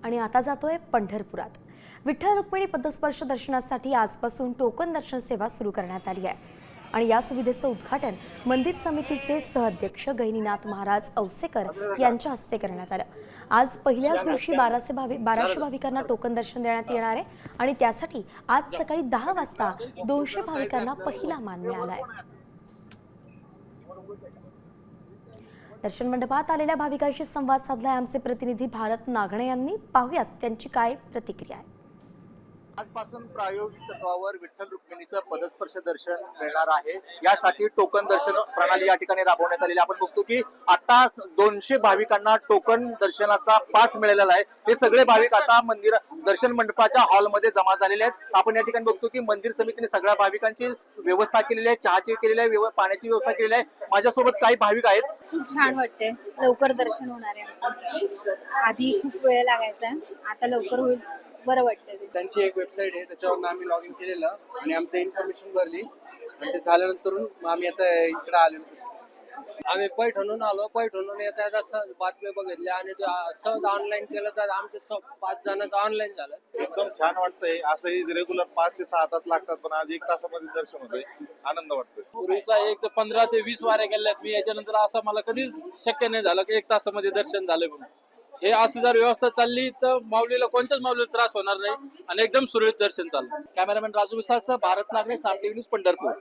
आणि आता जातोय पंढरपुरात। विठ्ठल रुक्मिणी पदस्पर्श दर्शनासाठी आजपासून टोकन दर्शन सेवा सुरू करण्यात आली आहे आणि या सुविधेचं उद्घाटन मंदिर समितीचे सहअध्यक्ष गहिनीनाथ महाराज औसेकर यांच्या हस्ते करण्यात आलं। आज पहिल्याच दिवशी 1200 भाविकांना टोकन दर्शन देण्यात येणार आहे आणि त्यासाठी आज सकाळी 10 वाजता 200 भाविकांना पहिला मान मिळाला आहे। दर्शन मंडपात आलेल्या भाविकांशी संवाद साधलाय आमचे प्रतिनिधी भारत नागणे यांनी। पाहूयात त्यांची काय प्रतिक्रिया आहे। आजपासून प्रायोगिक तत्वावर विठ्ठल रुक्मिणीचं पदस्पर्श दर्शन मिळणार आहे। यासाठी टोकन दर्शन प्रणाली या ठिकाणी राबवण्यात आलेली। आपण बघतो की आता 200 भाविकांना टोकन दर्शनाचा पास मिळालेला आहे। हे सगळे भाविक आता मंदिर दर्शन मंडपाच्या हॉलमध्ये जमा झालेले आहेत। आपण या ठिकाणी बघतो की मंदिर समितीने सगळ्या भाविकांची व्यवस्था केलेली आहे, चहाची केलेली आहे, पाण्याची व्यवस्था केलेली आहे। माझ्यासोबत काही भाविक आहेत। खूप छान वाटते, लवकर दर्शन होणार आहे आमचं। आधी खूप वेळ लागायचा, आता लवकर होईल, बरं वाटतंय। त्यांची एक वेबसाईट आहे, त्याच्यावर आम्ही लॉग इन केलेलं आणि आमचं इन्फॉर्मेशन भरली आणि ते झाल्यानंतर आम्ही आता इकडे आलेलो। आम्ही पैठणहून आलो, पैठणहून येता बातम्या बघितल्या आणि सहज ऑनलाईन केलं तर आमचे 5 जणांचं ऑनलाईन झालं। एकदम छान वाटतंय। असंही रेग्युलर 5 ते 6 तास लागतात, पण आज 1 तासामध्ये दर्शन होतंय, आनंद वाटतोय। पूर्वीचा 15 ते 20 वाऱ्या गेल्यात मी, याच्यानंतर असं मला कधीच शक्य नाही झालं की 1 तासामध्ये दर्शन झालं म्हणून। हे असं जर व्यवस्था चालली तर माऊलीला कोणत्याच माऊलीला त्रास होणार नाही आणि एकदम सुरळीत दर्शन चाललं। कॅमेरामॅन राजू विसासह भारत नागणे, साम टीव्ही न्यूज, पंढरपूर।